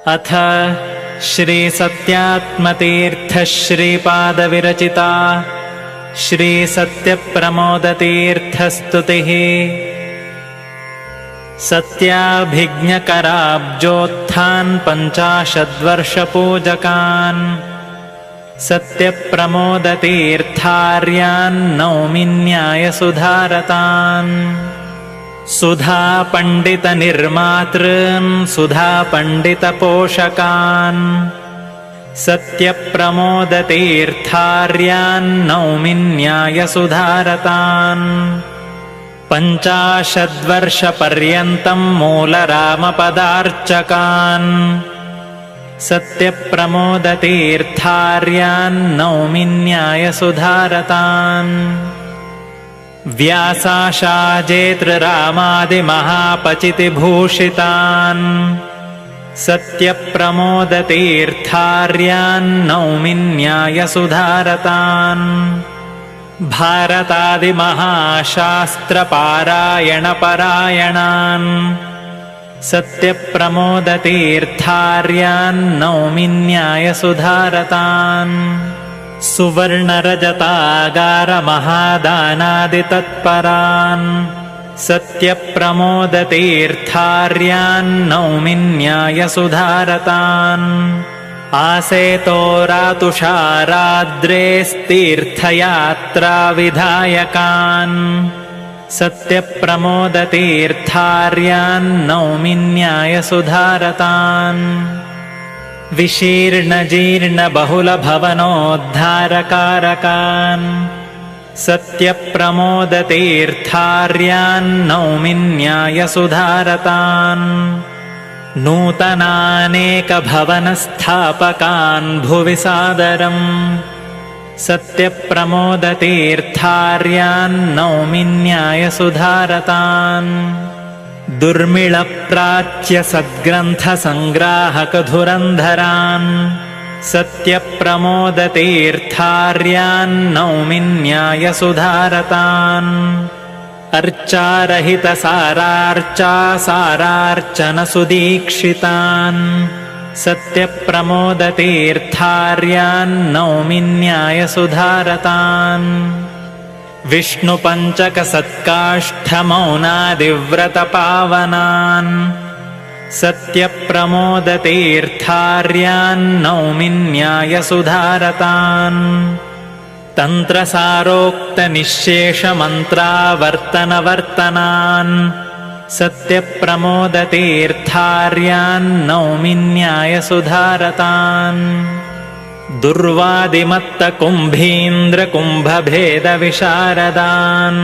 अथ श्रीसत्यात्मतीर्थश्रीपादविरचिता श्रीसत्यप्रमोदतीर्थस्तुतिः। सत्याभिज्ञकराब्जोत्थान् 50 सत्यप्रमोदतीर्थार्यान् नौमि न्यायसुधारतान्। सुधापण्डितनिर्मातॄन् सुधापण्डितपोषकान् सत्यप्रमोदतीर्थार्यान् नौमि न्यायसुधारतान्। 50 वर्षपर्यन्तं मूलरामपदार्चकान् सत्यप्रमोदतीर्थार्यान् नौमि न्यायसुधारतान्। व्यासाशाजेतृरामादिमहापचितिभूषितान् सत्यप्रमोदतीर्थार्यान् नौमि न्यायसुधारतान्। भारतादिमहाशास्त्रपारायणपरायणान् सत्यप्रमोदतीर्थार्यान् नौमि न्यायसुधारतान्। सुवर्णरजतागारमहादानादितत्परान् सत्यप्रमोदतीर्थार्यान् नौमि न्यायसुधारतान्। आसेतोरातुषाराद्रेस्तीर्थयात्राविधायकान् सत्यप्रमोदतीर्थार्यान् नौमि न्यायसुधारतान्। विशीर्णजीर्णबहुलभवनोद्धारकारकान् सत्यप्रमोदतीर्थार्यान् नौमि न्यायसुधारतान्। नूतनानेकभवनस्थापकान् भुवि सादरम् सत्यप्रमोदतीर्थार्यान् नौमि न्यायसुधारतान्। दुर्मिळप्राच्यसद्ग्रन्थसङ्ग्राहकधुरन्धरान् सत्यप्रमोदतीर्थार्यान् नौमि न्यायसुधारतान्। अर्चारहितसारार्चासारार्चनसुदीक्षितान् सत्यप्रमोदतीर्थार्यान् नौमि न्यायसुधारतान्। विष्णुपञ्चकसत्काष्ठमौनादिव्रतपावनान् सत्यप्रमोदतीर्थार्यान् नौमि न्यायसुधारतान्। तन्त्रसारोक्तनिःशेषमन्त्रावर्तनवर्तनान् सत्यप्रमोदतीर्थार्यान् नौमि न्यायसुधारतान्। दुर्वादिमत्तकुम्भीन्द्रकुम्भभेदविशारदान्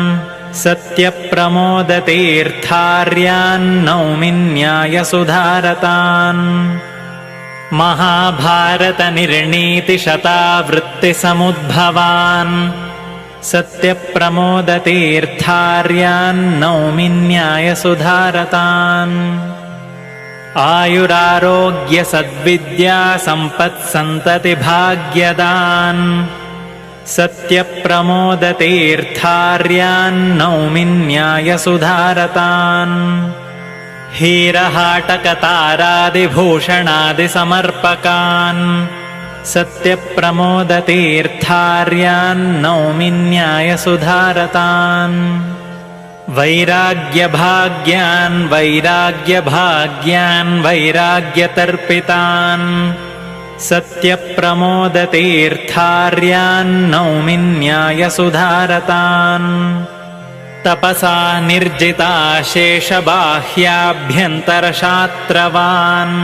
सत्यप्रमोदतीर्थार्यान् नौमि न्यायसुधारतान्। महाभारतनिर्णीतिशतावृत्तिसमुद्भवान् सत्यप्रमोदतीर्थार्यान् नौमि न्यायसुधारतान्। आयुरारोग्यसद्विद्यासम्पत्सन्ततिभाग्यदान् सत्यप्रमोदतीर्थार्यान् नौमि न्यायसुधारतान्। हीरहाटकतारादिभूषणादिसमर्पकान् सत्यप्रमोदतीर्थार्यान् नौमि न्यायसुधारतान्। वैराग्यभाग्यान् वैराग्यतर्पितान् सत्यप्रमोदतीर्थार्यान् नौमि न्यायसुधारतान्। तपसा निर्जिताशेषबाह्याभ्यन्तरशास्त्रवान्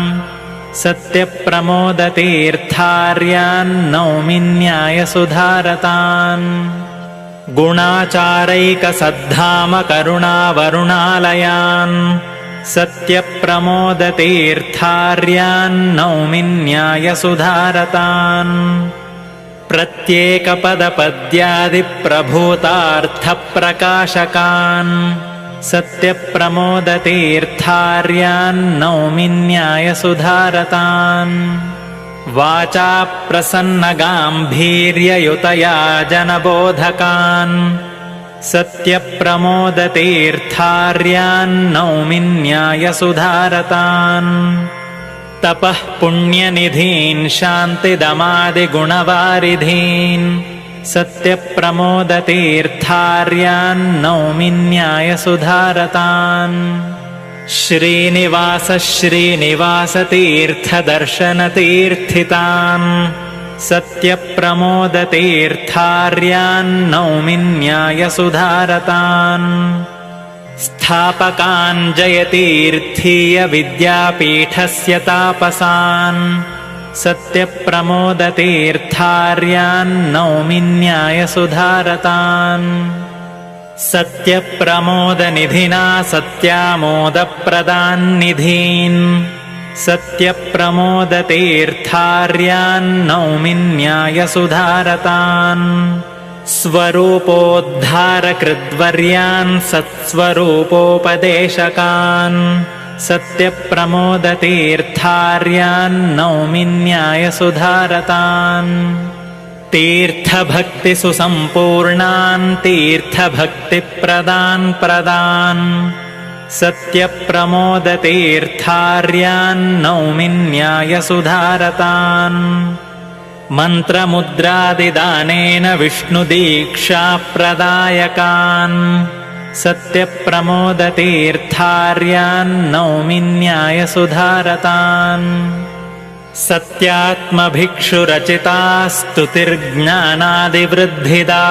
सत्यप्रमोदतीर्थार्यान् नौमि न्यायसुधारतान्। गुणाचारैकसद्धामकरुणावरुणालयान् सत्यप्रमोदतीर्थार्यान् नौमि न्यायसुधारतान्। प्रत्येकपदपद्यादिप्रभूतार्थप्रकाशकान् सत्यप्रमोदतीर्थार्यान् नौमि न्यायसुधारतान्। वाचाप्रसन्नगाम्भीर्ययुतया जनबोधकान् सत्यप्रमोदतीर्थार्यान् नौमि न्यायसुधारतान्। तपः पुण्यनिधीन् शान्तिदमादिगुणवारिधीन् सत्यप्रमोदतीर्थार्यान् नौमि न्यायसुधारतान् श्रीनिवासः श्रीनिवासतीर्थदर्शनतीर्थितान् सत्यप्रमोदतीर्थार्यान् नौमि न्यायसुधारतान् स्थापकान् जयतीर्थीयविद्यापीठस्य तापसान् सत्यप्रमोदतीर्थार्यान् नौमि न्यायसुधारतान् सत्यप्रमोदनिधिना सत्यामोदप्रदान्निधीन् सत्यप्रमोदतीर्थार्यान् नौमि न्यायसुधारतान् स्वरूपोद्धारकृद्वर्यान् सत्स्वरूपोपदेशकान् सत्यप्रमोदतीर्थार्यान् नौमि न्यायसुधारतान् तीर्थभक्तिसुसम्पूर्णान् तीर्थभक्तिप्रदान् प्रदान् सत्यप्रमोदतीर्थार्यान् नौमि न्यायसुधारतान् मन्त्रमुद्रादिदानेन विष्णुदीक्षाप्रदायकान् सत्यप्रमोदतीर्थार्यान् नौमि न्यायसुधारतान् सत्यात्मभिक्षुरचिता स्तुतिर्ज्ञानादिवृद्धिदा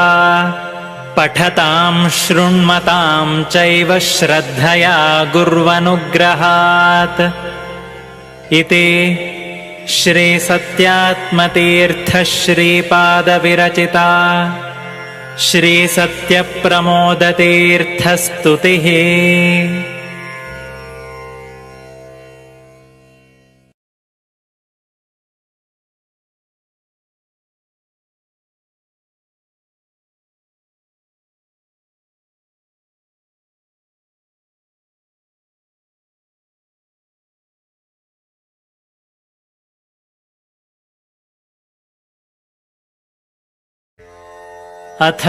पठतां शृण्मतां चैव श्रद्धया गुर्वनुग्रहात् इति श्रीसत्यात्मतीर्थश्रीपादविरचिता श्रीसत्यप्रमोदतीर्थस्तुतिः। अथ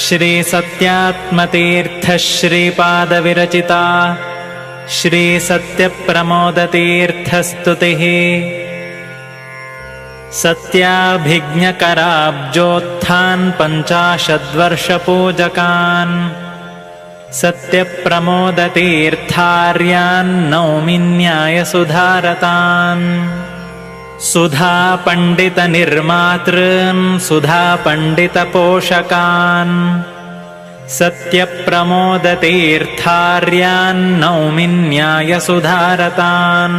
श्रीसत्यात्मतीर्थश्रीपादविरचिता श्रीसत्यप्रमोदतीर्थस्तुतिः। सत्याभिज्ञकराब्जोत्थान् 50 वर्षपूजकान् सत्यप्रमोदतीर्थार्यान् नौमि न्यायसुधारतान् सुधापण्डितनिर्मातॄन् सुधापण्डितपोषकान् सत्यप्रमोदतीर्थार्यान् नौमि न्यायसुधारतान्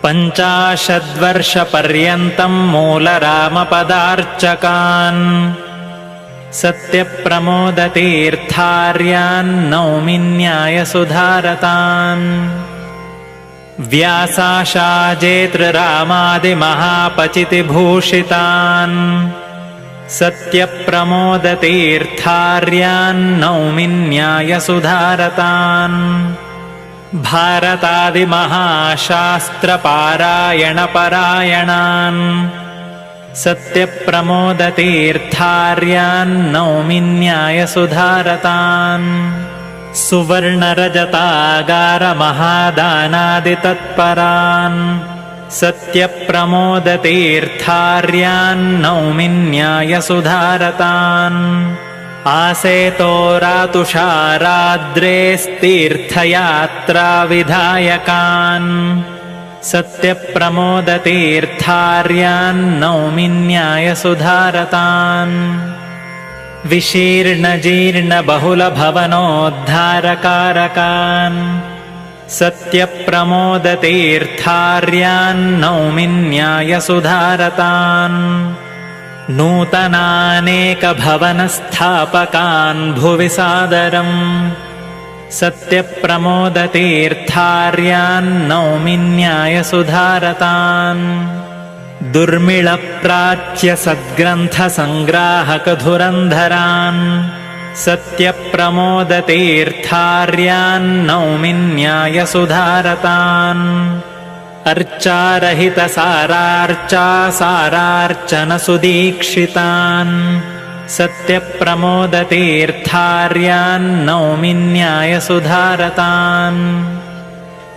50 वर्षपर्यन्तं मूलरामपदार्चकान् सत्यप्रमोदतीर्थार्यान् नौमि न्यायसुधारतान् व्यासाशाजेतृरामादिमहापचितिभूषितान् सत्यप्रमोदतीर्थार्यान् नौमि न्यायसुधारतान् भारतादिमहाशास्त्रपारायणपरायणान् सत्यप्रमोदतीर्थार्यान् नौमि न्यायसुधारतान् सुवर्णरजतागारमहादानादितत्परान् सत्यप्रमोदतीर्थार्यान् नौमि न्यायसुधारतान् आसेतोरातुषाराद्रेस्तीर्थयात्राविधायकान् सत्यप्रमोदतीर्थार्यान् नौमि न्यायसुधारतान् विशीर्णजीर्णबहुलभवनोद्धारकारकान् सत्यप्रमोदतीर्थार्यान् नौमि न्यायसुधारतान् नूतनानेकभवनस्थापकान् भुवि सादरम् सत्यप्रमोदतीर्थार्यान् नौमि न्यायसुधारतान् दुर्मिळप्राच्यसद्ग्रन्थसङ्ग्राहकधुरन्धरान् सत्यप्रमोदतीर्थार्यान् नौमि न्यायसुधारतान् अर्चारहितसारार्चासारार्चनसुदीक्षितान् सत्यप्रमोदतीर्थार्यान् नौमि न्यायसुधारतान्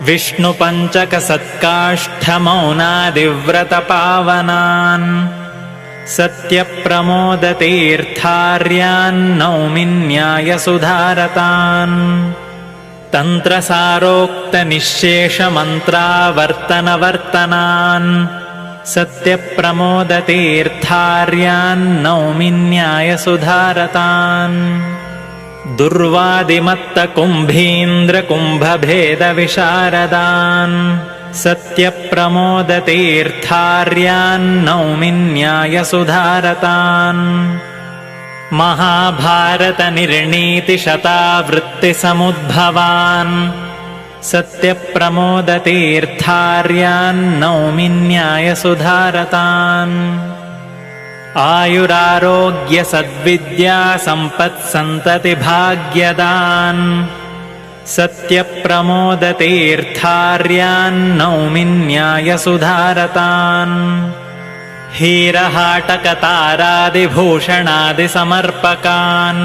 विष्णुपञ्चकसत्काष्ठमौनादिव्रतपावनान् सत्यप्रमोदतीर्थार्यान् नौमि न्यायसुधारतान् तन्त्रसारोक्तनिःशेषमन्त्रावर्तनवर्तनान् सत्यप्रमोदतीर्थार्यान् नौमि न्यायसुधारतान् दुर्वादिमत्तकुम्भीन्द्रकुम्भभेदविशारदान् सत्यप्रमोदतीर्थार्यान् नौमि न्यायसुधारतान् महाभारतनिर्णीतिशतावृत्तिसमुद्भवान् सत्यप्रमोदतीर्थार्यान् नौमि न्यायसुधारतान् आयुरारोग्यसद्विद्यासम्पत्सन्ततिभाग्यदान् सत्यप्रमोदतीर्थार्यान् नौमि न्यायसुधारतान् हीरहाटकतारादिभूषणादिसमर्पकान्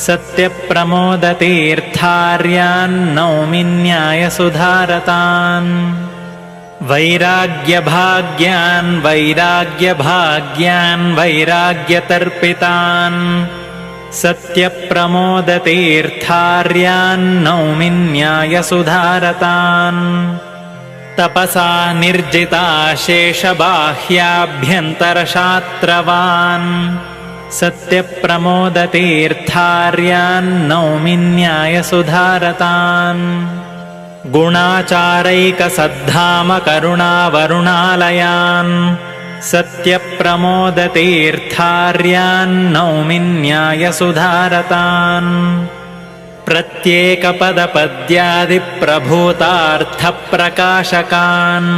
सत्यप्रमोदतीर्थार्यान् नौमि न्यायसुधारतान् वैराग्यभाग्यान् वैराग्यतर्पितान् सत्यप्रमोदतीर्थार्यान् नौमि न्यायसुधारतान् तपसा निर्जिताशेषबाह्याभ्यन्तरशात्रवान् सत्यप्रमोदतीर्थार्यान् नौमि न्यायसुधारतान् गुणाचारैकसद्धामकरुणावरुणालयान् सत्यप्रमोदतीर्थार्यान् नौमि न्यायसुधारतान् प्रत्येकपदपद्यादिप्रभूतार्थप्रकाशकान्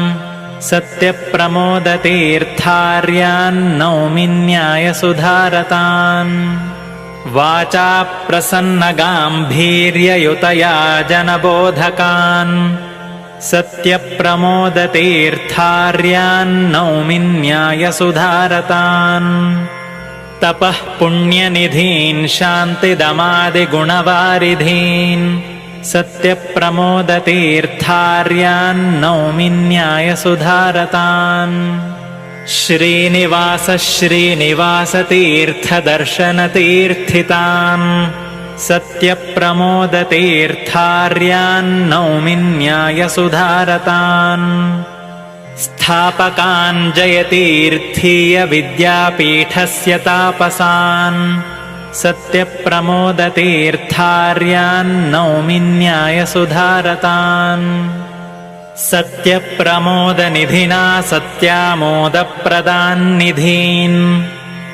सत्यप्रमोदतीर्थार्यान् नौमि न्यायसुधारतान् वाचा प्रसन्नगाम्भीर्ययुतया जनबोधकान् सत्यप्रमोदतीर्थार्यान् नौमि न्यायसुधारतान् तपः पुण्यनिधीन् शान्तिदमादिगुणवारिधीन् सत्यप्रमोदतीर्थार्यान् नौमि न्यायसुधारतान् श्रीनिवासतीर्थदर्शनतीर्थितान् सत्यप्रमोदतीर्थार्यान् नौमि न्यायसुधारतान् स्थापकान् जयतीर्थीयविद्यापीठस्य तापसान् सत्यप्रमोदतीर्थार्यान् नौमि न्यायसुधारतान् सत्यप्रमोदनिधिना सत्यामोदप्रदान्निधीन्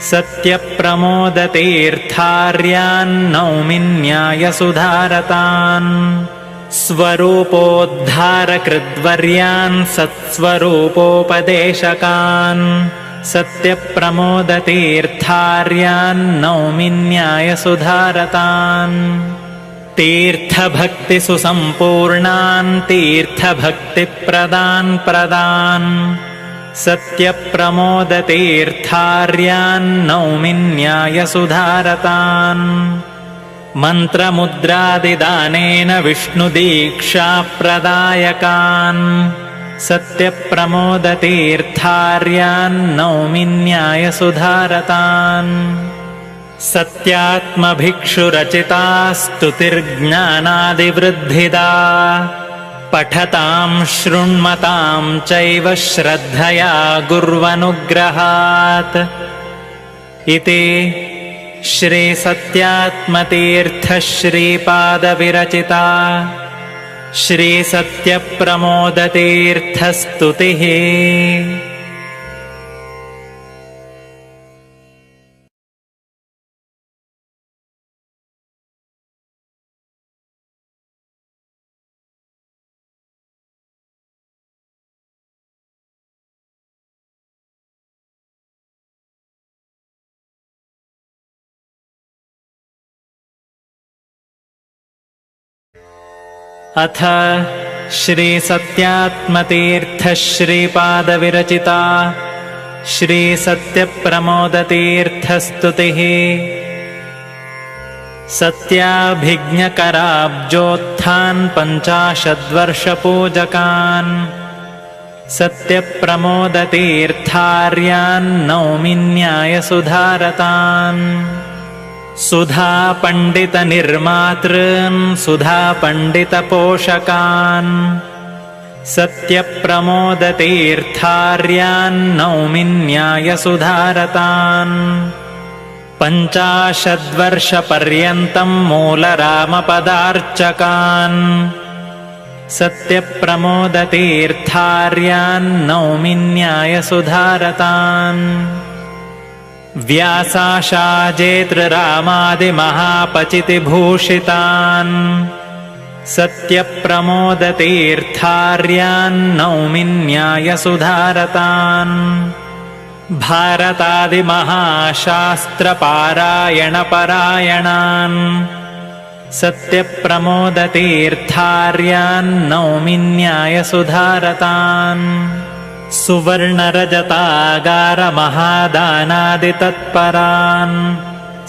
सत्यप्रमोदतीर्थार्यान् नौमि न्यायसुधारतान् स्वरूपोद्धारकृद्वर्यान् सत्स्वरूपोपदेशकान् सत्यप्रमोदतीर्थार्यान् नौमि न्यायसुधारतान् तीर्थभक्तिसुसम्पूर्णान् तीर्थभक्तिप्रदान् सत्यप्रमोदतीर्थार्यान् नौमि न्यायसुधारतान् मन्त्रमुद्रादिदानेन विष्णुदीक्षाप्रदायकान् सत्यप्रमोदतीर्थार्यान् नौमि न्यायसुधारतान् सत्यात्मभिक्षुरचिता स्तुतिर्ज्ञानादिवृद्धिदा पठतां शृण्मतां चैव श्रद्धया गुर्वनुग्रहात् इति श्रीसत्यात्मतीर्थश्रीपादविरचिता श्रीसत्यप्रमोदतीर्थस्तुतिः। अथ श्रीसत्यात्मतीर्थश्रीपादविरचिता श्रीसत्यप्रमोदतीर्थस्तुतिः। सत्याभिज्ञकराब्जोत्थान् 50 वर्षपूजकान् सत्यप्रमोदतीर्थार्यान् नौमि न्यायसुधारतान् सुधापण्डितनिर्मातॄन् सुधापण्डितपोषकान् सत्यप्रमोदतीर्थार्यान् नौमि न्यायसुधारतान् 50 वर्षपर्यन्तं मूलरामपदार्चकान् सत्यप्रमोदतीर्थार्यान् नौमि न्यायसुधारतान् व्यासाशाजेतृरामादिमहापचितिभूषितान् सत्यप्रमोदतीर्थार्यान् नौमि न्यायसुधारतान् भारतादिमहाशास्त्रपारायणपरायणान् सत्यप्रमोदतीर्थार्यान् नौमि न्यायसुधारतान् सुवर्णरजतागारमहादानादितत्परान्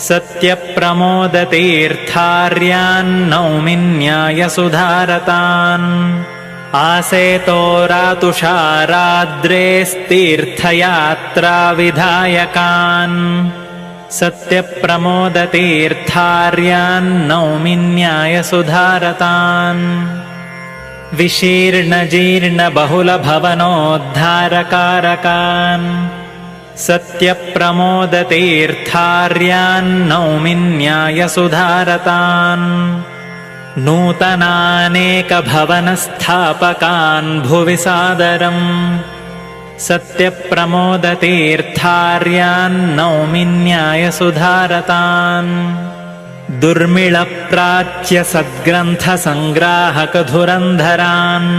सत्यप्रमोदतीर्थार्यान् नौमि न्यायसुधारतान् आसेतोरातुषाराद्रेस्तीर्थयात्राविधायकान् सत्यप्रमोदतीर्थार्यान् नौमि न्यायसुधारतान् विशीर्णजीर्णबहुलभवनोद्धारकारकान् सत्यप्रमोदतीर्थार्यान् नौमि न्यायसुधारतान् नूतनानेकभवनस्थापकान् भुवि सादरम् सत्यप्रमोदतीर्थार्यान् नौमि न्यायसुधारतान् दुर्मिळप्राच्यसद्ग्रन्थसङ्ग्राहकधुरन्धरान्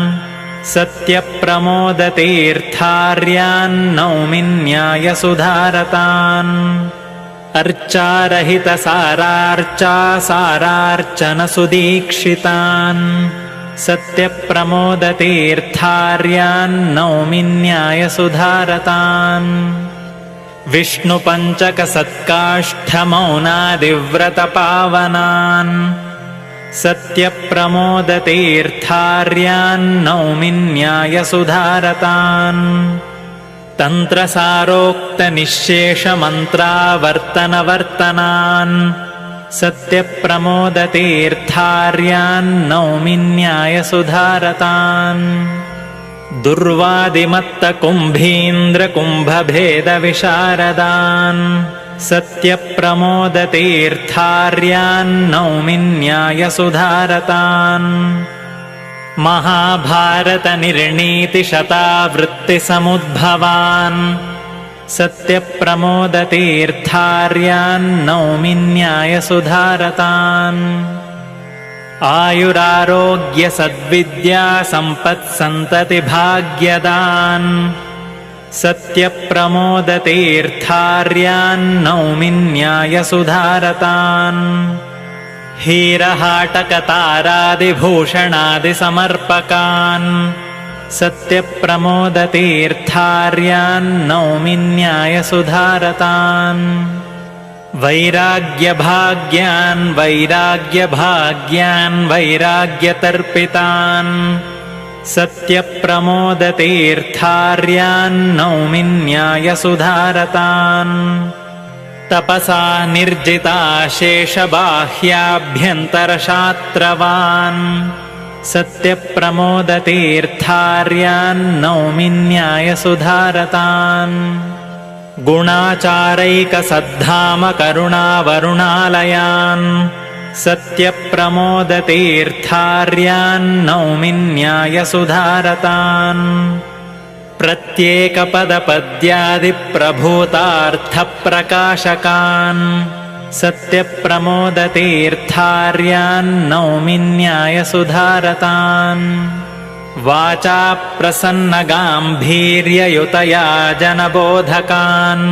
सत्यप्रमोदतीर्थार्यान् नौमि न्यायसुधारतान् अर्चारहितसारार्चासारार्चनसुदीक्षितान् सत्यप्रमोदतीर्थार्यान् नौमि न्यायसुधारतान् विष्णुपञ्चकसत्काष्ठमौनादिव्रतपावनान् सत्यप्रमोदतीर्थार्यान् नौमि न्यायसुधारतान् तन्त्रसारोक्तनिःशेषमन्त्रावर्तनवर्तनान् सत्यप्रमोदतीर्थार्यान् नौमि न्यायसुधारतान् दुर्वादिमत्तकुम्भीन्द्रकुम्भभेदविशारदान् सत्यप्रमोदतीर्थार्यान् नौमि न्यायसुधारतान् महाभारतनिर्णीतिशतावृत्तिसमुद्भवान् सत्यप्रमोदतीर्थार्यान् नौमि न्यायसुधारतान् आयुरारोग्यसद्विद्यासम्पत्सन्ततिभाग्यदान् सत्यप्रमोदतीर्थार्यान् नौमि न्यायसुधारतान् हीरहाटकतारादिभूषणादिसमर्पकान् सत्यप्रमोदतीर्थार्यान् नौमि न्यायसुधारतान् वैराग्यभाग्यान् वैराग्यभाग्यान् वैराग्यतर्पितान् सत्यप्रमोदतीर्थार्यान् नौमि न्यायसुधारतान् तपसा निर्जिताशेषबाह्याभ्यन्तरशात्रवान् सत्यप्रमोदतीर्थार्यान् नौमि न्यायसुधारतान् गुणाचारैकसद्धामकरुणावरुणालयान् सत्यप्रमोदतीर्थार्यान् नौमि न्यायसुधारतान् प्रत्येकपदपद्यादिप्रभूतार्थप्रकाशकान् सत्यप्रमोदतीर्थार्यान् नौमि न्यायसुधारतान् वाचाप्रसन्नगाम्भीर्ययुतया जनबोधकान्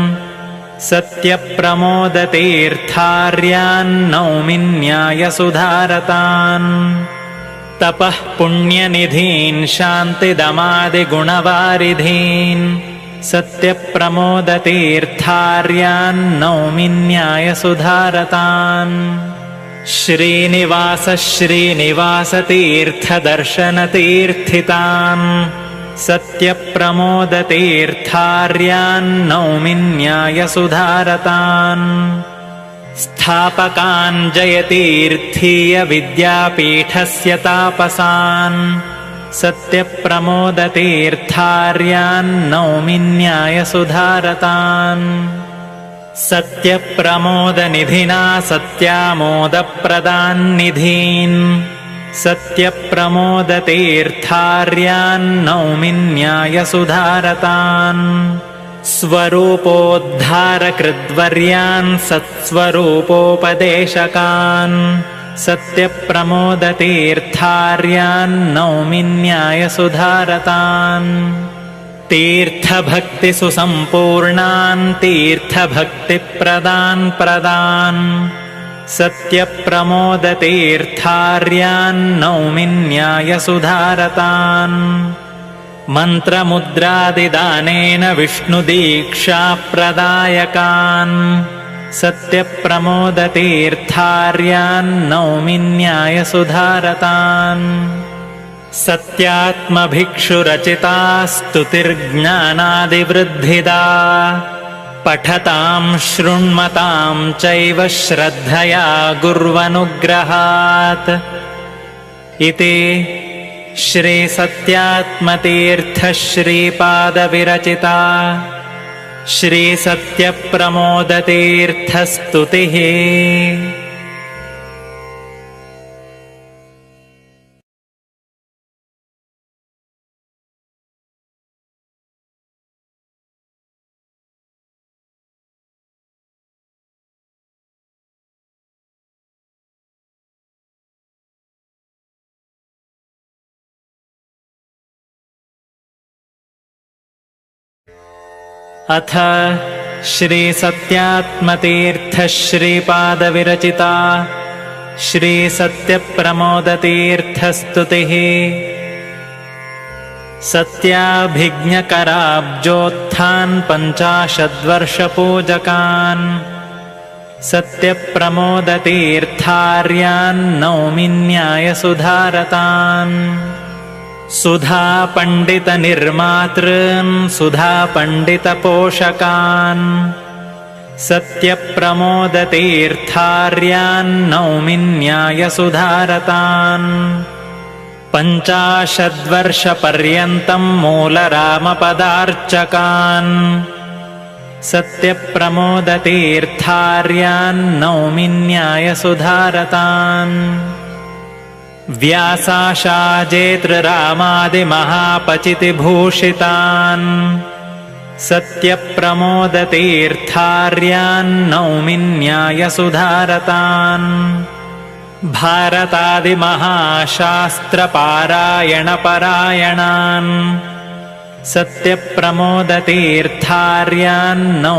सत्यप्रमोदतीर्थार्यान् नौमि न्यायसुधारतान् तपः पुण्यनिधीन् शान्तिदमादिगुणवारिधीन् सत्यप्रमोदतीर्थार्यान् नौमि न्यायसुधारतान् श्रीनिवास श्रीनिवासतीर्थदर्शनतीर्थितान् सत्यप्रमोदतीर्थार्यान् नौमि न्यायसुधारतान् स्थापकान् जयतीर्थीयविद्यापीठस्य तापसान् सत्यप्रमोदतीर्थार्यान् नौमि न्यायसुधारतान् सत्यप्रमोदनिधिना सत्यामोदप्रदान्निधीन् सत्यप्रमोदतीर्थार्यान् नौमि न्यायसुधारतान् स्वरूपोद्धारकृद्वर्यान् सत्स्वरूपोपदेशकान् सत्यप्रमोदतीर्थार्यान् नौमि न्यायसुधारतान् तीर्थभक्तिसुसम्पूर्णान् तीर्थभक्तिप्रदान् प्रदान् सत्यप्रमोदतीर्थार्यान् नौमि न्यायसुधारतान् मन्त्रमुद्रादिदानेन विष्णुदीक्षाप्रदायकान् सत्यप्रमोदतीर्थार्यान् नौमि न्यायसुधारतान् सत्यात्मभिक्षुरचिता स्तुतिर्ज्ञानादिवृद्धिदा पठतां शृण्मतां चैव श्रद्धया गुर्वनुग्रहात् इति श्रीसत्यात्मतीर्थ श्रीपादविरचिता श्रीसत्यप्रमोदतीर्थस्तुतिः। अथ श्रीसत्यात्मतीर्थ श्रीपादविरचिता श्रीसत्यप्रमोदतीर्थस्तुतिः। सत्याभिज्ञकराब्जोत्थान् 50 वर्षपूजकान् सत्यप्रमोदतीर्थार्यान् नौमि न्यायसुधारतान् सुधापण्डितनिर्मातॄन् सुधापण्डितपोषकान् सत्यप्रमोदतीर्थार्यान् नौमि न्यायसुधारतान् 50 वर्षपर्यन्तं मूलरामपदार्चकान् सत्यप्रमोदतीर्थार्यान् नौमि न्यायसुधारतान् व्यासाशाजेतृरामादिमहापचितिभूषितान् सत्यप्रमोदतीर्थार्यान् नौमि न्यायसुधारतान् भारतादिमहाशास्त्रपारायणपरायणान् सत्यप्रमोदतीर्थार्यान् नौमि